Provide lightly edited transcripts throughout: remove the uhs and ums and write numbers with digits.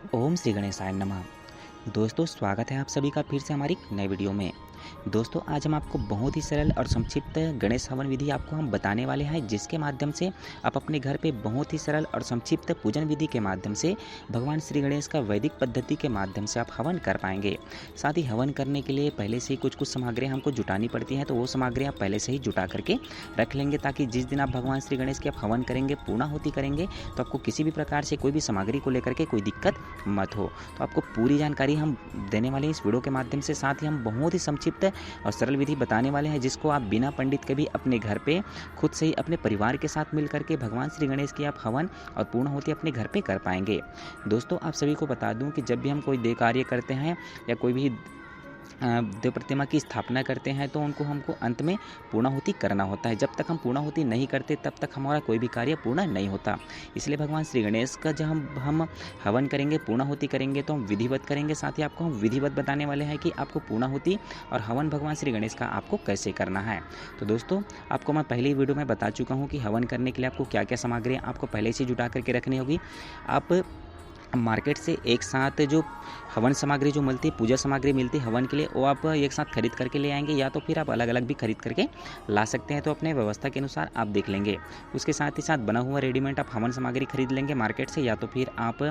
ओम श्री गणेशाय नमः। दोस्तों, स्वागत है आप सभी का फिर से हमारी नई वीडियो में। दोस्तों, आज हम आपको बहुत ही सरल और संक्षिप्त गणेश हवन विधि आपको हम बताने वाले हैं, जिसके माध्यम से आप अपने घर पे बहुत ही सरल और संक्षिप्त पूजन विधि के माध्यम से भगवान श्री गणेश का वैदिक पद्धति के माध्यम से आप हवन कर पाएंगे। साथ ही हवन करने के लिए पहले से ही कुछ सामग्री हमको जुटानी पड़ती है, तो वो सामग्री आप पहले से ही जुटा करके रख लेंगे, ताकि जिस दिन आप भगवान श्री गणेश की आप हवन करेंगे, पूर्णाहुति करेंगे, तो आपको किसी भी प्रकार से कोई भी सामग्री को लेकर के कोई दिक्कत मत हो। तो आपको पूरी जानकारी हम देने वाले हैं इस वीडियो के माध्यम से। साथ ही हम बहुत ही संक्षिप्त और सरल विधि बताने वाले हैं, जिसको आप बिना पंडित के भी अपने घर पे खुद से ही अपने परिवार के साथ मिल करके भगवान श्री गणेश की आप हवन और पूर्णाहुति अपने घर पे कर पाएंगे। दोस्तों, आप सभी को बता दूं कि जब भी हम कोई देव कार्य करते हैं या कोई भी देव प्रतिमा की स्थापना करते हैं, तो हमको अंत में पूर्णाहुति करना होता है। जब तक हम पूर्णाहुति नहीं करते, तब तक हमारा कोई भी कार्य पूर्ण नहीं होता। इसलिए भगवान श्री गणेश का जब हम हवन करेंगे, पूर्णाहुति करेंगे, तो हम विधिवत करेंगे। साथ ही आपको हम विधिवत बताने वाले हैं कि आपको पूर्णाहुति और हवन भगवान श्री गणेश का आपको कैसे करना है। तो दोस्तों, आपको मैं पहले ही वीडियो में बता चुका हूँ कि हवन करने के लिए आपको क्या क्या सामग्री आपको पहले से जुटा करके रखनी होगी। आप मार्केट से एक साथ जो हवन सामग्री जो मिलती है, पूजा सामग्री मिलती है हवन के लिए, वो आप एक साथ खरीद करके ले आएंगे, या तो फिर आप अलग अलग भी खरीद करके ला सकते हैं। तो अपने व्यवस्था के अनुसार आप देख लेंगे। उसके साथ ही साथ बना हुआ रेडीमेड आप हवन सामग्री खरीद लेंगे मार्केट से, या तो फिर आप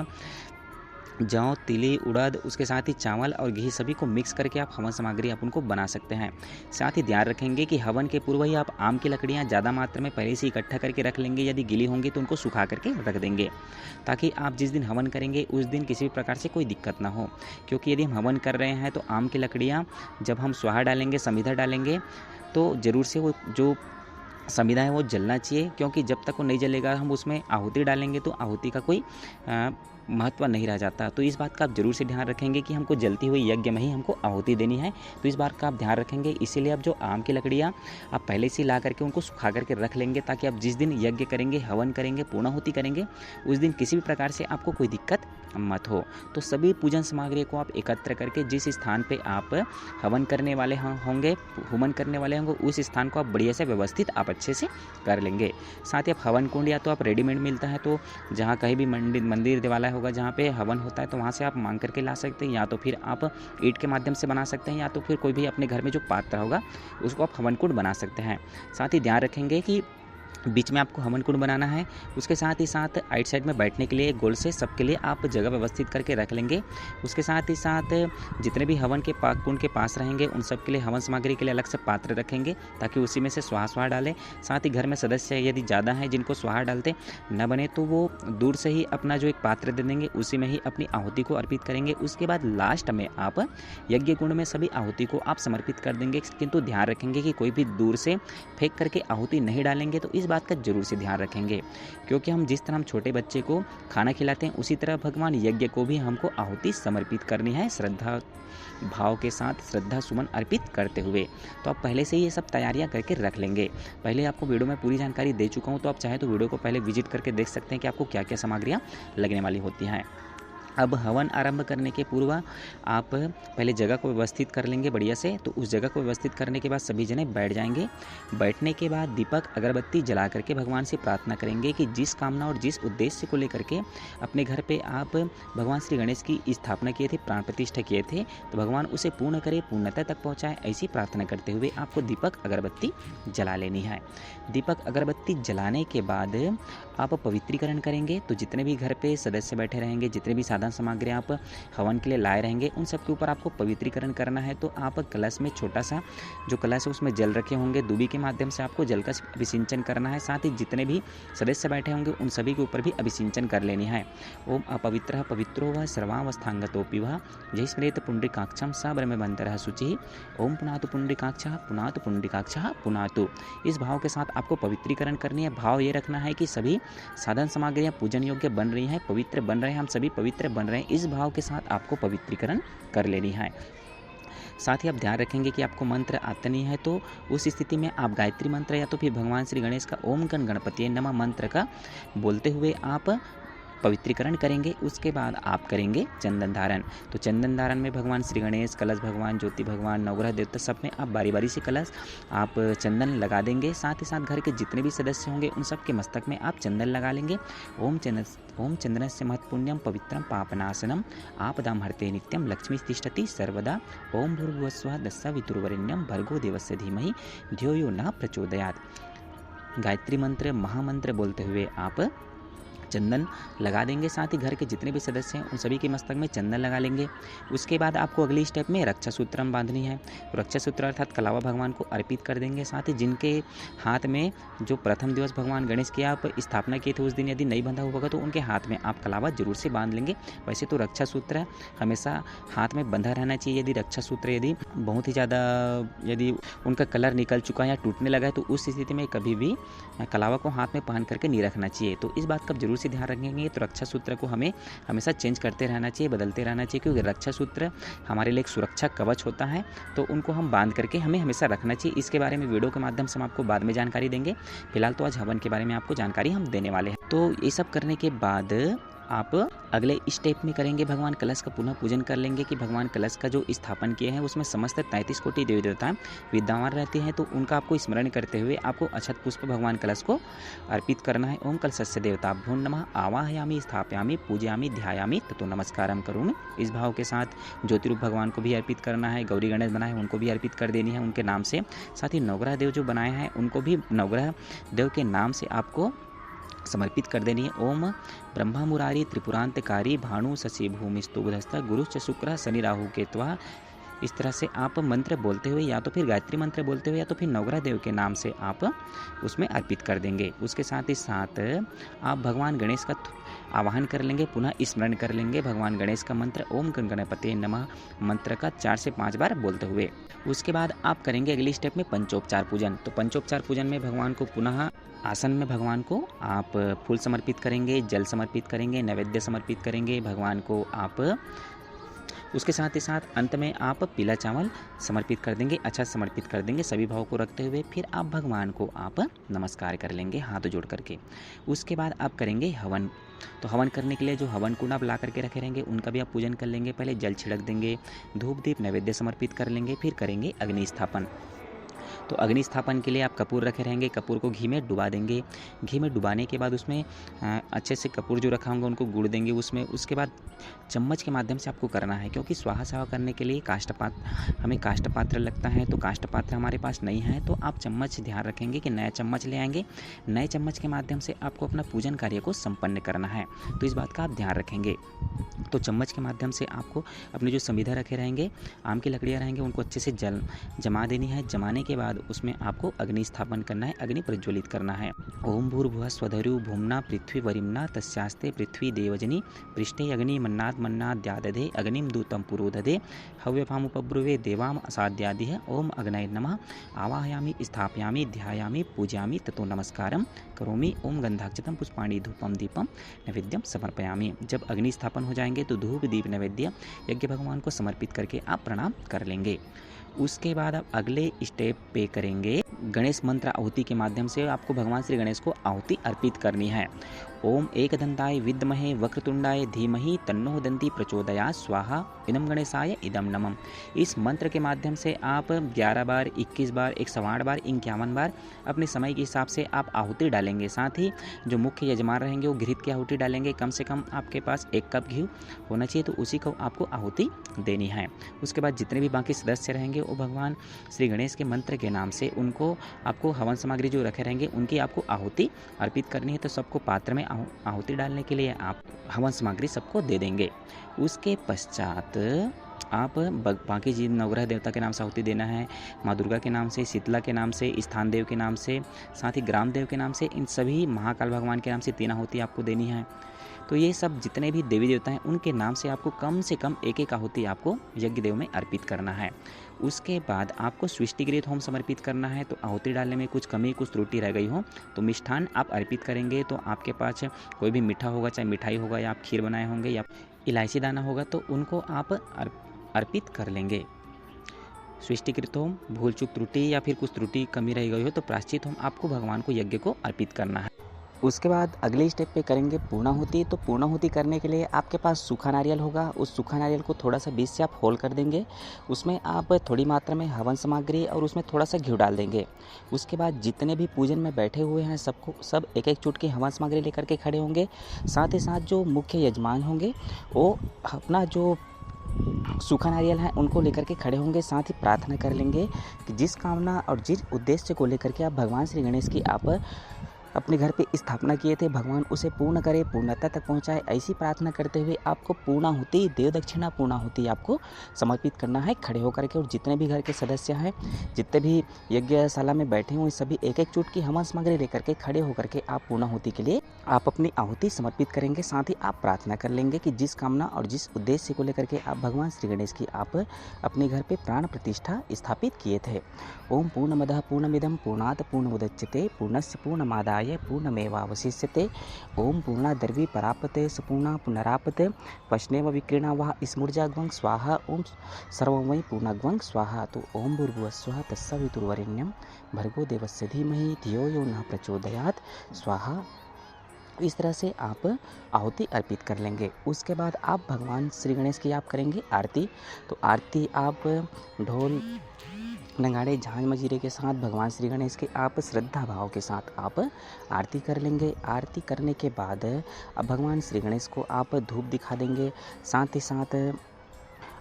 जौ, तिली, उड़द, उसके साथ ही चावल और घी सभी को मिक्स करके आप हवन सामग्री आप उनको बना सकते हैं। साथ ही ध्यान रखेंगे कि हवन के पूर्व ही आप आम की लकड़ियां ज़्यादा मात्रा में पहले से इकट्ठा करके रख लेंगे। यदि गीली होंगी तो उनको सुखा करके रख देंगे, ताकि आप जिस दिन हवन करेंगे उस दिन किसी भी प्रकार से कोई दिक्कत ना हो। क्योंकि यदि हम हवन कर रहे हैं तो आम की लकड़ियाँ जब हम स्वाहा डालेंगे, समिधा डालेंगे, तो ज़रूर से वो जो संविधा है वो जलना चाहिए। क्योंकि जब तक वो नहीं जलेगा, हम उसमें आहुति डालेंगे तो आहुति का कोई महत्व नहीं रह जाता। तो इस बात का आप जरूर से ध्यान रखेंगे कि हमको जलती हुई यज्ञ में ही हमको आहुति देनी है। तो इस बात का आप ध्यान रखेंगे। इसीलिए आप जो आम की लकड़ियाँ आप पहले से ला करके उनको सुखा करके रख लेंगे, ताकि आप जिस दिन यज्ञ करेंगे, हवन करेंगे, पूर्णाहुति करेंगे, उस दिन किसी भी प्रकार से आपको कोई दिक्कत मत हो। तो सभी पूजन सामग्री को आप एकत्र करके जिस स्थान पे आप हवन करने वाले होंगे, उस स्थान को आप बढ़िया से व्यवस्थित आप अच्छे से कर लेंगे। साथ ही आप हवन कुंड या तो आप रेडीमेड मिलता है, तो जहाँ कहीं भी मंदिर देवालय होगा जहाँ पे हवन होता है, तो वहाँ से आप मांग करके ला सकते हैं, या तो फिर आप ईंट के माध्यम से बना सकते हैं, या तो फिर कोई भी अपने घर में जो पात्र होगा उसको आप हवन कुंड बना सकते हैं। साथ ही ध्यान रखेंगे कि बीच में आपको हवन कुंड बनाना है। उसके साथ ही साथ आइट साइड में बैठने के लिए गोल से सबके लिए आप जगह व्यवस्थित करके रख लेंगे। उसके साथ ही साथ जितने भी हवन के कुंड के पास रहेंगे, उन सब के लिए हवन सामग्री के लिए अलग से पात्र रखेंगे, ताकि उसी में से स्वाहा डालें। साथ ही घर में सदस्य यदि ज़्यादा हैं जिनको स्वाहा डालते न बने, तो वो दूर से ही अपना जो एक पात्र दे देंगे, उसी में ही अपनी आहुति को अर्पित करेंगे। उसके बाद लास्ट में आप यज्ञ कुंड में सभी आहुति को आप समर्पित कर देंगे। किंतु ध्यान रखेंगे कि कोई भी दूर से फेंक करके आहुति नहीं डालेंगे। तो इस बात का जरूर से ध्यान रखेंगे, क्योंकि हम जिस तरह हम छोटे बच्चे को खाना खिलाते हैं, उसी तरह भगवान यज्ञ को भी हमको आहुति समर्पित करनी है, श्रद्धा भाव के साथ, श्रद्धा सुमन अर्पित करते हुए। तो आप पहले से ही ये सब तैयारियां करके रख लेंगे। पहले आपको वीडियो में पूरी जानकारी दे चुका हूं, तो आप चाहे तो वीडियो को पहले विजिट करके देख सकते हैं कि आपको क्या क्या सामग्रियां लगने वाली होती हैं। अब हवन आरंभ करने के पूर्व आप पहले जगह को व्यवस्थित कर लेंगे बढ़िया से। तो उस जगह को व्यवस्थित करने के बाद सभी जने बैठ जाएंगे। बैठने के बाद दीपक अगरबत्ती जला करके भगवान से प्रार्थना करेंगे कि जिस कामना और जिस उद्देश्य को लेकर के अपने घर पे आप भगवान श्री गणेश की स्थापना किए थे, प्राण प्रतिष्ठा किए थे, तो भगवान उसे पूर्ण करे, पूर्णता तक पहुँचाए। ऐसी प्रार्थना करते हुए आपको दीपक अगरबत्ती जला लेनी है। दीपक अगरबत्ती जलाने के बाद आप पवित्रीकरण करेंगे। तो जितने भी घर पे सदस्य बैठे रहेंगे, जितने भी साधन सामग्री आप हवन के लिए लाए रहेंगे, उन सब के ऊपर आपको पवित्रीकरण करना है। तो आप कलश में छोटा सा जो कलश है उसमें जल रखे होंगे, दूबी के माध्यम से आपको जल का अभिसिंचन करना है। साथ ही जितने भी सदस्य बैठे होंगे उन सभी के ऊपर भी अभिसिंचन कर लेनी है। ओम अपवित्रः पवित्रो व सर्वावस्थांगतोऽपि वः जय स्मरेत पुंडरीकाक्षं स ब्रह्मवन्तरः शुचिः ओम पुनातु पुंडरीकाक्षः पुनातु पुंडरीकाक्षः पुनातु। इस भाव के साथ आपको पवित्रीकरण करनी है। भाव ये रखना है कि सभी साधन सामग्रियाँ पूजन योग्य बन रही हैं, पवित्र बन रहे हैं, हम सभी पवित्र बन रहे हैं। इस भाव के साथ आपको पवित्रीकरण कर लेनी है। साथ ही आप ध्यान रखेंगे कि आपको मंत्र आता नहीं है, तो उस स्थिति में आप गायत्री मंत्र या तो फिर भगवान श्री गणेश का ओम गण गणपति नमः मंत्र का बोलते हुए आप पवित्रीकरण करेंगे। उसके बाद आप करेंगे चंदन धारण। तो चंदन धारण में भगवान श्री गणेश, कलश भगवान, ज्योति भगवान, नवग्रह देवता सब में आप बारी बारी से कलश आप चंदन लगा देंगे। साथ ही साथ घर के जितने भी सदस्य होंगे उन सब के मस्तक में आप चंदन लगा लेंगे। ओम चंदनस्य महत्पुण्यम पवित्रम पापनाशनम आपदाम हरते नित्यम लक्ष्मी तिष्ठति सर्वदा। ओम भूर्भुवस्सुवः तत्सवितुर्वरेण्यं भर्गो देवस्य धीमहि धियो यो नः प्रचोदयात्। गायत्री मंत्र, महामंत्र बोलते हुए आप चंदन लगा देंगे। साथ ही घर के जितने भी सदस्य हैं उन सभी के मस्तक में चंदन लगा लेंगे। उसके बाद आपको अगली स्टेप में रक्षा सूत्रम बांधनी है। रक्षा सूत्र अर्थात कलावा भगवान को अर्पित कर देंगे। साथ ही जिनके हाथ में जो प्रथम दिवस भगवान गणेश की आप स्थापना किए थे उस दिन यदि नहीं बंधा होगा तो उनके हाथ में आप कलावा जरूर से बांध लेंगे। वैसे तो रक्षा सूत्र हमेशा हाथ में बंधा रहना चाहिए। यदि रक्षा सूत्र यदि बहुत ही ज़्यादा यदि उनका कलर निकल चुका है या टूटने लगा है तो उस स्थिति में कभी भी कलावा को हाथ में पहन करके नहीं रखना चाहिए। तो इस बात का जरूर से ध्यान रखेंगे। तो रक्षा सूत्र को हमें हमेशा चेंज करते रहना चाहिए, बदलते रहना चाहिए, क्योंकि रक्षा सूत्र हमारे लिए एक सुरक्षा कवच होता है। तो उनको हम बांध करके हमें हमेशा रखना चाहिए। इसके बारे में वीडियो के माध्यम से हम आपको बाद में जानकारी देंगे। फिलहाल तो आज हवन के बारे में आपको जानकारी हम देने वाले हैं। तो ये सब करने के बाद आप अगले स्टेप में करेंगे भगवान कलश का पुनः पूजन कर लेंगे कि भगवान कलश का जो स्थापन किए हैं उसमें समस्त 33 कोटि देवी देवता विद्यमान रहते हैं। तो उनका आपको स्मरण करते हुए आपको अक्षत पुष्प भगवान कलश को अर्पित करना है। ओम कलशस्य देवताभ्यो नमः आवाहयामि स्थापयामि पूजयामि ध्यायामि ततो नमस्कारम करोमि। इस भाव के साथ ज्योतिरूप भगवान को भी अर्पित करना है। गौरी गणेश बनाए उनको भी अर्पित कर देनी है उनके नाम से। साथ ही नवग्रह देव जो बनाए हैं उनको भी नवग्रह देव के नाम से आपको समर्पित कर देनी है। ओम ब्रह्मा मुरारी त्रिपुरांतकारी भानु शशि भूमि स्तुभधस्त गुरुश्च शुक्र शनि राहु केतवा। इस तरह से आप मंत्र बोलते हुए या तो फिर गायत्री मंत्र बोलते हुए या तो फिर नवग्रह देव के नाम से आप उसमें अर्पित कर देंगे। उसके साथ ही साथ आप भगवान गणेश का आवाहन कर लेंगे, पुनः स्मरण कर लेंगे भगवान गणेश का मंत्र ओम गणपते नमः मंत्र का 4 से 5 बार बोलते हुए। उसके बाद आप करेंगे अगली स्टेप में पंचोपचार पूजन। तो पंचोपचार पूजन में भगवान को पुनः आसन में भगवान को आप फूल समर्पित करेंगे, जल समर्पित करेंगे, नैवेद्य समर्पित करेंगे भगवान को आप। उसके साथ ही साथ अंत में आप पीला चावल समर्पित कर देंगे, अच्छा समर्पित कर देंगे सभी भाव को रखते हुए। फिर आप भगवान को आप नमस्कार कर लेंगे हाथ जोड़ करके। उसके बाद आप करेंगे हवन। तो हवन करने के लिए जो हवन कुंड आप ला करके रखे रहेंगे उनका भी आप पूजन कर लेंगे। पहले जल छिड़क देंगे, धूप दीप नैवेद्य समर्पित कर लेंगे, फिर करेंगे अग्नि स्थापन। तो अग्नि स्थापन के लिए आप कपूर रखे रहेंगे, कपूर को घी में डुबा देंगे। घी में डुबाने के बाद उसमें अच्छे से कपूर जो रखा होंगे उनको गुड़ देंगे उसमें। उसके बाद चम्मच के माध्यम से आपको करना है, क्योंकि स्वाहा सेवा करने के लिए हमें काष्ठ पात्र लगता है। तो काष्ठ पात्र हमारे पास नहीं है तो आप चम्मच ध्यान रखेंगे कि नया चम्मच ले आएंगे। नए चम्मच के माध्यम से आपको अपना पूजन कार्य को संपन्न करना है। तो इस बात का आप ध्यान रखेंगे। तो चम्मच के माध्यम से आपको अपने जो संविधा रखे रहेंगे, आम की लकड़ियाँ रहेंगे, उनको अच्छे से जमा देनी है। जमाने के बाद उसमें आपको अग्नि स्थापन करना है, अग्नि प्रज्वलित करना है। ओम भूर्भुवः स्वधरु भूम्ना पृथ्वी वरिम्ना तस्यास्ते पृथ्वी देवजनी पृष्ठे अग्नि मन्नाद मन्नाद्यादधे अग्निम दूतम पुरोदधे हव्यभामुपब्रुवे देवाम असाद्यादिह। ओम अग्नये नमः आवाहयामि स्थापयामि ध्यायामि पूजयामि ततो नमस्कारम करोमि। ओम गंधाक्षतम पुष्पाणि धूपम दीपम नैवेद्यम समर्पयामि। जब अग्नि स्थापन हो जाएंगे तो धूप दीप नैवेद्य यज्ञ भगवान को समर्पित करके आप प्रणाम कर लेंगे। उसके बाद आप अगले स्टेप पे करेंगे गणेश मंत्र आहुति के माध्यम से आपको भगवान श्री गणेश को आहुति अर्पित करनी है। ओम एकदंताय विद्महे वक्रतुंडाय धीमहि तन्नो दंती प्रचोदयात् स्वाहा इदं गणेशाय इदं नमः। इस मंत्र के माध्यम से आप 11 बार, 21 बार, 108 बार, 51 बार अपने समय के हिसाब से आप आहुति डालेंगे। साथ ही जो मुख्य यजमान रहेंगे वो घृत की आहुति डालेंगे। कम से कम आपके पास 1 कप घी होना चाहिए, तो उसी को आपको आहुति देनी है। उसके बाद जितने भी बाकी सदस्य रहेंगे वो भगवान श्री गणेश के मंत्र के नाम से उनको आपको हवन सामग्री जो रखे रहेंगे उनकी आपको आहुति अर्पित करनी है। तो सबको पात्र में आहुति डालने के लिए आप हवन सामग्री सबको दे देंगे। उसके पश्चात आप बाकी जी नवग्रह देवता के नाम से आहुति देना है, माँ दुर्गा के नाम से, शीतला के नाम से, स्थान देव के नाम से, साथ ही ग्राम देव के नाम से, इन सभी महाकाल भगवान के नाम से 3 आहुति आपको देनी है। तो ये सब जितने भी देवी देवता हैं उनके नाम से आपको कम से कम 1 आहुति आपको यज्ञ देव में अर्पित करना है। उसके बाद आपको सृष्टिगृहित होम समर्पित करना है। तो आहुति डालने में कुछ कमी कुछ त्रुटि रह गई हो तो मिष्ठान आप अर्पित करेंगे। तो आपके पास कोई भी मीठा होगा, चाहे मिठाई होगा या आप खीर बनाए होंगे या इलायची दाना होगा, तो उनको आप अर्पित कर लेंगे। सृष्टिकृत होम भूल चूक त्रुटि या फिर कुछ त्रुटि कमी रह गई हो तो प्रायश्चित होम आपको भगवान को यज्ञ को अर्पित करना है। उसके बाद अगले स्टेप पे करेंगे पूर्णाहुति। तो पूर्णाहुति करने के लिए आपके पास सूखा नारियल होगा, उस सूखा नारियल को थोड़ा सा बीच से आप होल कर देंगे, उसमें आप थोड़ी मात्रा में हवन सामग्री और उसमें थोड़ा सा घी डाल देंगे। उसके बाद जितने भी पूजन में बैठे हुए हैं सब एक एक चुटकी हवन सामग्री लेकर के खड़े होंगे। साथ ही साथ जो मुख्य यजमान होंगे वो अपना जो सूखा नारियल है उनको लेकर के खड़े होंगे। साथ ही प्रार्थना कर लेंगे कि जिस कामना और जिस उद्देश्य को लेकर के आप भगवान श्री गणेश की आप अपने घर पे स्थापना किए थे, भगवान उसे पूर्ण करे, पूर्णता तक पहुंचाए। ऐसी प्रार्थना करते हुए आपको पूर्णाहुति, देव दक्षिणा पूर्णाहुति आपको समर्पित करना है खड़े होकर के। और जितने भी घर के सदस्य हैं, जितने भी यज्ञशाला में बैठे हुए सभी एक एक चुटकी हवन सामग्री लेकर के खड़े होकर के आप पूर्णाहुति के लिए आप अपनी आहुति समर्पित करेंगे। साथ ही आप प्रार्थना कर लेंगे कि जिस कामना और जिस उद्देश्य को लेकर के आप भगवान श्री गणेश की आप अपने घर पे प्राण प्रतिष्ठा स्थापित किए थे। ओम पूर्णमदः पूर्णमिदं पूर्णात् पूर्णमुदच्यते पूर्णस्य पूर्णमादाय पूर्णमेवावशिष्यते। ओम पूर्णाद्रवी परापते सपूर्णा पुनरापते वैष्णव विक्रीणा वह स्मूर्जाग्वं स्वाहा। ओम सर्वं वै पूर्णाग्वं स्वाहा। तो ओम भूर्भुवस्सुवः तत्सवितुर्वरेण्यं भर्गो देवस्य धीमहि धियो यो नः प्रचोदयात् स्वाहा। इस तरह से आप आहुति अर्पित कर लेंगे। उसके बाद आप भगवान श्री गणेश की आप करेंगे आरती। तो आरती आप ढोल नगाड़े झांझ मजीरे के साथ भगवान श्री गणेश के आप श्रद्धा भाव के साथ आप आरती कर लेंगे। आरती करने के बाद अब भगवान श्री गणेश को आप धूप दिखा देंगे। साथ ही साथ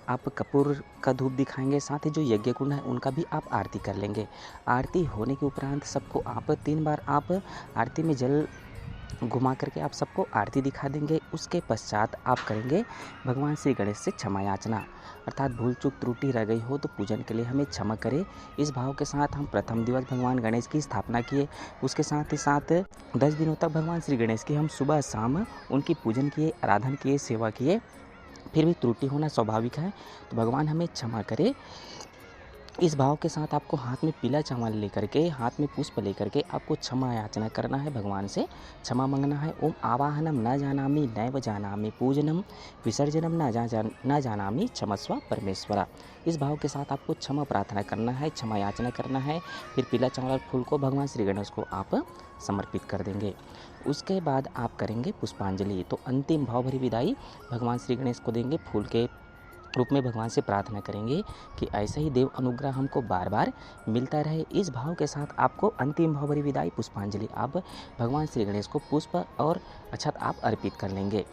आप कपूर का धूप दिखाएंगे। साथ ही जो यज्ञ कुंड है उनका भी आप आरती कर लेंगे। आरती होने के उपरांत सबको आप 3 बार आप आरती में जल घुमा करके आप सबको आरती दिखा देंगे। उसके पश्चात आप करेंगे भगवान श्री गणेश से क्षमा याचना, अर्थात भूल चूक त्रुटि रह गई हो तो पूजन के लिए हमें क्षमा करें। इस भाव के साथ हम प्रथम दिवस भगवान गणेश की स्थापना किए। उसके साथ ही साथ 10 दिनों तक भगवान श्री गणेश की हम सुबह शाम उनकी पूजन किए, आराधन किए, सेवा किए। फिर भी त्रुटि होना स्वाभाविक है, तो भगवान हमें क्षमा करे। इस भाव के साथ आपको हाथ में पीला चावल लेकर के, हाथ में पुष्प लेकर के आपको क्षमा याचना करना है, भगवान से क्षमा मांगना है। ओम आवाहनम न जानामि नैव जानामि पूजनम विसर्जनम न जानामि क्षमस्व परमेश्वरा। इस भाव के साथ आपको क्षमा प्रार्थना करना है, क्षमा याचना करना है। फिर पीला चावल और फूल को भगवान श्री गणेश को आप समर्पित कर देंगे। उसके बाद आप करेंगे पुष्पांजलि। तो अंतिम भाव भरी विदाई भगवान श्री गणेश को देंगे। फूल के रूप में भगवान से प्रार्थना करेंगे कि ऐसा ही देव अनुग्रह हमको बार बार मिलता रहे। इस भाव के साथ आपको अंतिम भाव भरी विदाई पुष्पांजलि आप भगवान श्री गणेश को पुष्प और अक्षत आप अर्पित कर लेंगे।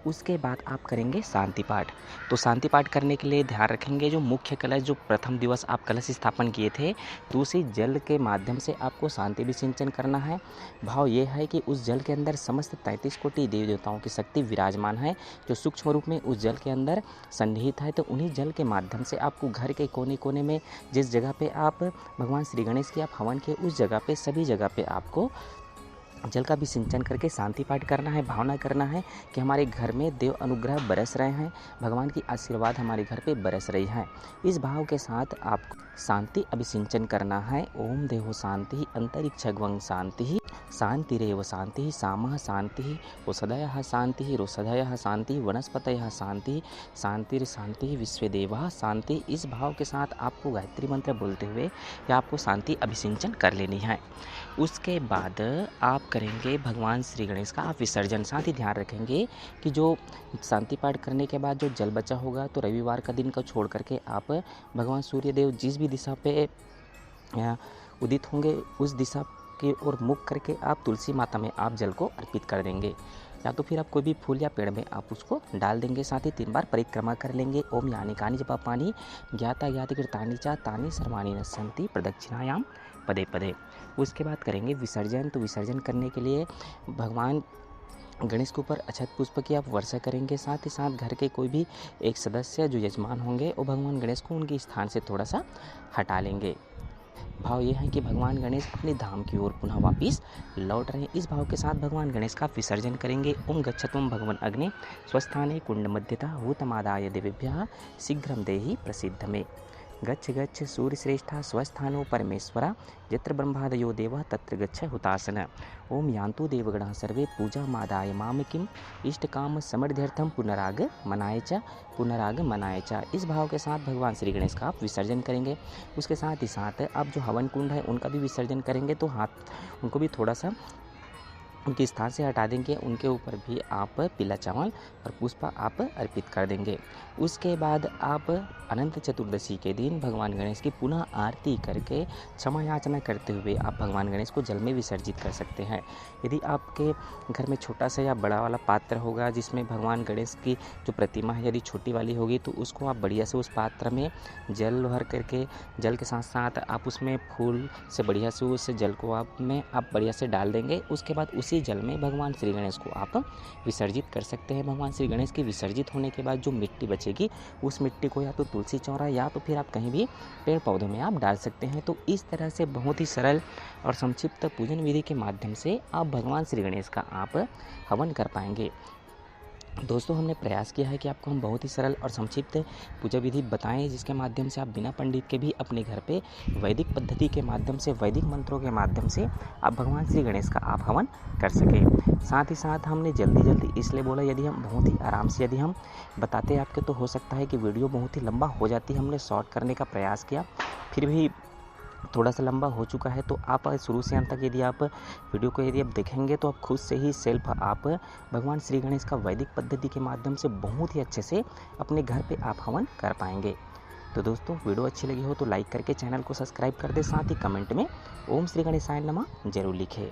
उसके बाद आप करेंगे शांति पाठ। तो शांति पाठ करने के लिए ध्यान रखेंगे जो मुख्य कलश जो प्रथम दिवस आप कलश स्थापन किए थे, तो उसी जल के माध्यम से आपको शांति विसिंचन करना है। भाव ये है कि उस जल के अंदर समस्त 33 कोटि देवी देवताओं की शक्ति विराजमान है, जो सूक्ष्म रूप में उस जल के अंदर सन्निहित है। तो उन्हीं जल के माध्यम से आपको घर के कोने कोने में जिस जगह पे आप भगवान श्री गणेश की आप हवन किए, उस जगह पे सभी जगह पे आपको जल का भी सिंचन करके शांति पाठ करना है। भावना करना है कि हमारे घर में देव अनुग्रह बरस रहे हैं, भगवान की आशीर्वाद हमारे घर पे बरस रही है। इस भाव के साथ आपको शांति अभिसिंचन करना है। ओम देहो शांति अंतरिक्षग्वं शांति शांतिरेव शांति सामः शांति औषधयः शांति रोषधयः शांति वनस्पतयः शांति शांतिर शांति विश्वदेवः शांति। इस भाव के साथ आपको गायत्री मंत्र बोलते हुए या आपको शांति अभिसिंचन कर लेनी है। उसके बाद आप करेंगे भगवान श्री गणेश का आप विसर्जन। साथ ही ध्यान रखेंगे कि जो शांति पाठ करने के बाद जो जल बचा होगा, तो रविवार का दिन को छोड़ करके आप भगवान सूर्यदेव जिस भी दिशा पे उदित होंगे उस दिशा की ओर मुख करके आप तुलसी माता में आप जल को अर्पित कर देंगे, या तो फिर आप कोई भी फूल या पेड़ में आप उसको डाल देंगे। साथ ही 3 बार परिक्रमा कर लेंगे। ओम यानी कानि जपा पानी ज्ञाता ज्ञाति कृतानि चा तानि सर्वाणि नश्यन्ति प्रदक्षिणायाम पदे पदे। उसके बाद करेंगे विसर्जन। तो विसर्जन करने के लिए भगवान गणेश के ऊपर अक्षत पुष्प की आप वर्षा करेंगे। साथ ही साथ घर के कोई भी एक सदस्य जो यजमान होंगे वो भगवान गणेश को उनके स्थान से थोड़ा सा हटा लेंगे। भाव ये है कि भगवान गणेश अपने धाम की ओर पुनः वापिस लौट रहे हैं। इस भाव के साथ भगवान गणेश का विसर्जन करेंगे। ओम गच्छतुम भगवन अग्ने स्वस्थाने कुंड मध्यतः हूतमादाय देवेभ्यः शीघ्रम देहि प्रसिद्ध में। गच्छ गच्छ सूर्य श्रेष्ठा स्वस्थानो परमेश्वरा यत्र ब्रह्मादयो देवः तत्र गच्छ हुतासन। ओम यान्तु देवगणाः सर्वे पूजा मादाय माम किम इष्ट काम समृद्ध्यर्थम पुनराग मनाय च। इस भाव के साथ भगवान श्री गणेश का आप विसर्जन करेंगे। उसके साथ ही साथ आप जो हवन कुंड है उनका भी विसर्जन करेंगे। तो हाथ उनको भी थोड़ा सा उनके स्थान से हटा देंगे, उनके ऊपर भी आप पीला चावल और पुष्प आप अर्पित कर देंगे। उसके बाद आप अनंत चतुर्दशी के दिन भगवान गणेश की पुनः आरती करके क्षमा याचना करते हुए आप भगवान गणेश को जल में विसर्जित कर सकते हैं। यदि आपके घर में छोटा सा या बड़ा वाला पात्र होगा जिसमें भगवान गणेश की जो प्रतिमा है यदि छोटी वाली होगी तो उसको आप बढ़िया से उस पात्र में जल भर करके, जल के साथ साथ आप उसमें फूल से बढ़िया से उस जल को आप बढ़िया से डाल देंगे। उसके बाद उसी जल में भगवान श्री गणेश को आप विसर्जित कर सकते हैं। भगवान श्री गणेश के विसर्जित होने के बाद जो मिट्टी बचेगी उस मिट्टी को या तो तुलसी चौरा या तो फिर आप कहीं भी पेड़ पौधों में आप डाल सकते हैं। तो इस तरह से बहुत ही सरल और संक्षिप्त पूजन विधि के माध्यम से आप भगवान श्री गणेश का आप हवन कर पाएंगे। दोस्तों, हमने प्रयास किया है कि आपको हम बहुत ही सरल और संक्षिप्त पूजा विधि बताएं जिसके माध्यम से आप बिना पंडित के भी अपने घर पे वैदिक पद्धति के माध्यम से, वैदिक मंत्रों के माध्यम से आप भगवान श्री गणेश का आप हवन कर सकें। साथ ही साथ हमने जल्दी इसलिए बोला, यदि हम बहुत ही आराम से यदि हम बताते आपके तो हो सकता है कि वीडियो बहुत ही लंबा हो जाती है। हमने शॉर्ट करने का प्रयास किया, फिर भी थोड़ा सा लंबा हो चुका है। तो आप शुरू से अंत तक यदि आप वीडियो को यदि आप देखेंगे तो आप खुद से ही सेल्फ आप भगवान श्री गणेश का वैदिक पद्धति के माध्यम से बहुत ही अच्छे से अपने घर पे आप हवन कर पाएंगे। तो दोस्तों, वीडियो अच्छी लगी हो तो लाइक करके चैनल को सब्सक्राइब कर दे, साथ ही कमेंट में ओम श्री गणेशाय नमः जरूर लिखें।